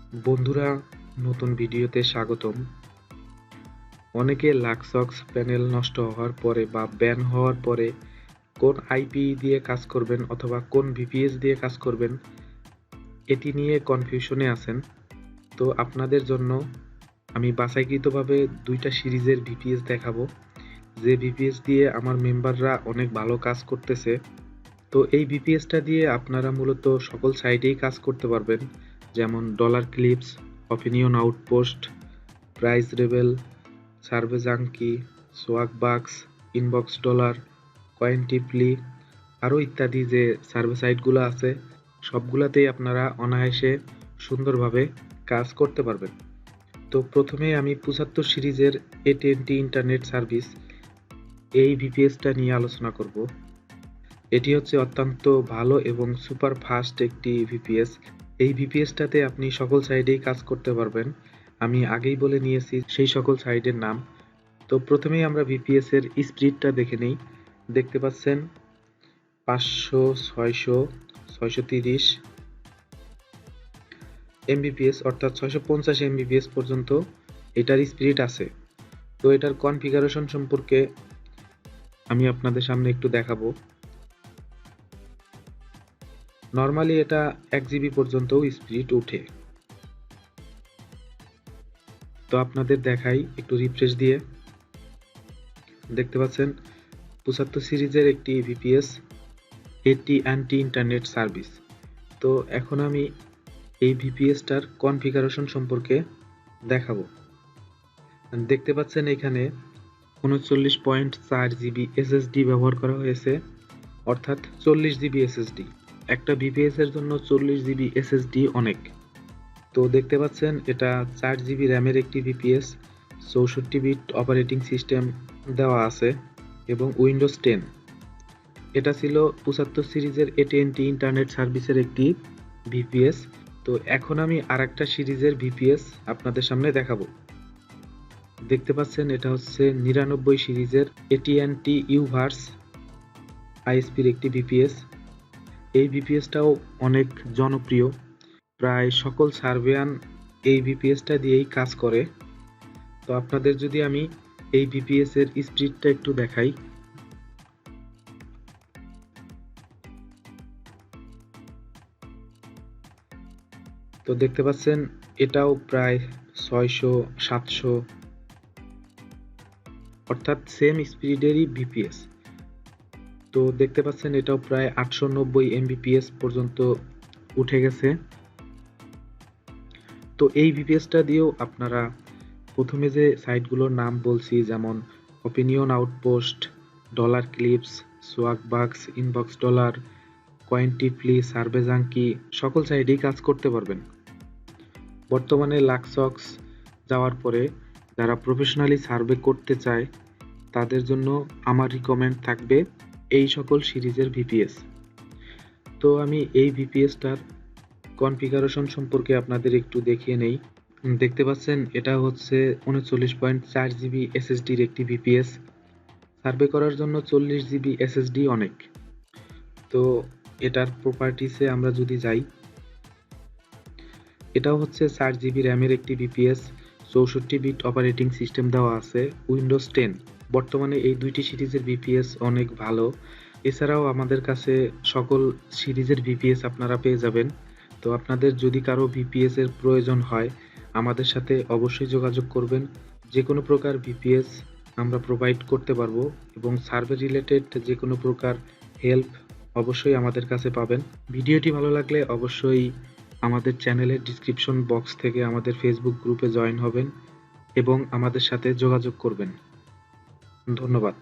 বন্ধুরা, নতুন ভিডিওতে স্বাগতম। অনেকে লাক্সক্স প্যানেল নষ্ট হওয়ার পরে বা ব্যান হওয়ার পরে কোন আইপি দিয়ে কাজ করবেন অথবা কোন ভিপিএস দিয়ে কাজ করবেন এটি নিয়ে কনফিউশনে আছেন। তো আপনাদের জন্য আমি বাছাইকৃতভাবে দুইটা সিরিজের ভিপিএস দেখাবো, যে ভিপিএস দিয়ে আমার মেম্বাররা অনেক ভালো কাজ করতেছে। তো এই ভিপিএসটা দিয়ে আপনারা মূলত সকল সাইটেই কাজ করতে পারবেন, যেমন dollar clips, opinion outpost, price rebel, survey junkie, swag বাক্স, ইনবক্স ডলার, কয়েন টিপলি, আরও ইত্যাদি যে সার্ভে সাইটগুলো আছে সবগুলাতেই আপনারা অনায়াসে সুন্দরভাবে কাজ করতে পারবেন। তো প্রথমে আমি 75 সিরিজের AT&T ইন্টারনেট সার্ভিস এই ভিপিএসটা নিয়ে আলোচনা করব। এটি হচ্ছে অত্যন্ত ভালো এবং সুপার ফাস্ট একটি ভিপিএস। এই ভিপিএসটাতে আপনি সকল সাইডেই কাজ করতে পারবেন। আমি আগেই বলে নিয়েছি সেই সকল সাইডের নাম। তো প্রথমেই আমরা ভিপিএস এর স্পিডটা দেখে নেই। দেখতে পাচ্ছেন 500, 600, 630 এমবিপিএস অর্থাৎ 650 এমবিপিএস পর্যন্ত এটার স্পিড আছে। তো এটার কনফিগারেশন সম্পর্কে আমি আপনাদের সামনে একটু দেখাবো। নর্মালি এটা 1 জিবি পর্যন্তও স্পিড উঠে। তো আপনাদের দেখাই একটু রিফ্রেশ দিয়ে। দেখতে পাচ্ছেন 75 সিরিজের একটি ভিপিএস AT&T ইন্টারনেট সার্ভিস। তো এখন আমি এই ভিপিএসটার কনফিগারেশন সম্পর্কে দেখাবো। দেখতে পাচ্ছেন এখানে 39.4 জিবি এসএসডি ব্যবহার করা হয়েছে, অর্থাৎ 40 জিবি এসএসডি। একটা ভিপিএস এর জন্য 40 জিবি এসএসডি অনেক। তো দেখতে পাচ্ছেন এটা 4 জিবি র্যামের একটি ভিপিএস, 64 বিট অপারেটিং সিস্টেম দেওয়া আছে এবং উইন্ডোজ 10। এটা ছিল 75 সিরিজের AT&T ইন্টারনেট সার্ভিসের একটি ভিপিএস। তো এখন আমি আরেকটা সিরিজের ভিপিএস আপনাদের সামনে দেখাবো। দেখতে পাচ্ছেন এটা হচ্ছে 99 সিরিজের AT&T ইউভার্স আইএসপির একটি ভিপিএস। এই ভিপিএসটাও অনেক জনপ্রিয়, প্রায় সকল সার্ভেয়ান এই ভিপিএসটা দিয়েই কাজ করে। তো আপনাদের যদি আমি এই ভিপিএস এর স্পিডটা একটু দেখাই। তো দেখতে পাচ্ছেন এটাও প্রায় 600, 700 অর্থাৎ সেম স্পিডেরই ভিপিএস। তো দেখতে পাচ্ছেন এটাও প্রায় 890 এমবিপিএস পর্যন্ত উঠে গেছে। তো এই ভিপিএসটা দিয়েও আপনারা প্রথমে যে সাইটগুলোর নাম বলছি, যেমন Opinion Outpost, Dollar Clips, swag বাক্স, ইনবক্স ডলার, কয়েন টিপলি, সার্ভে জাঙ্কি, সকল সাইডেই কাজ করতে পারবেন। বর্তমানে লাক্সক্স যাওয়ার পরে যারা প্রফেশনালি সার্ভে করতে চায় তাদের জন্য আমার রিকমেন্ড থাকবে এই সকল সিরিজের ভিপিএস। তো আমি এই ভিপিএসটার কনফিগারেশন সম্পর্কে আপনাদের একটু দেখিয়ে নেই। দেখতে পাচ্ছেন এটা হচ্ছে 39.4 জিবি এসএসডির একটি ভিপিএস। সার্ভে করার জন্য 40 জিবি এসএসডি অনেক। তো এটার প্রপার্টিসে আমরা যদি যাই, এটাও হচ্ছে 4 জিবি র্যামের একটি ভিপিএস, 64 বিট অপারেটিং সিস্টেম দেওয়া আছে, উইন্ডোজ 10। বর্তমানে এই দুইটি সিরিজের ভিপিএস অনেক ভালো। এছাড়াও আমাদের কাছে সকল সিরিজের ভিপিএস আপনারা পেয়ে যাবেন। তো আপনাদের যদি কারো ভিপিএস এর প্রয়োজন হয় আমাদের সাথে অবশ্যই যোগাযোগ করবেন। যে কোনো প্রকার ভিপিএস আমরা প্রোভাইড করতে পারবো এবং সার্ভে রিলেটেড যে কোনো প্রকার হেল্প অবশ্যই আমাদের কাছে পাবেন। ভিডিওটি ভালো লাগলে অবশ্যই আমাদের চ্যানেলের ডিসক্রিপশন বক্স থেকে আমাদের ফেসবুক গ্রুপে জয়েন হবেন এবং আমাদের সাথে যোগাযোগ করবেন। ধন্যবাদ।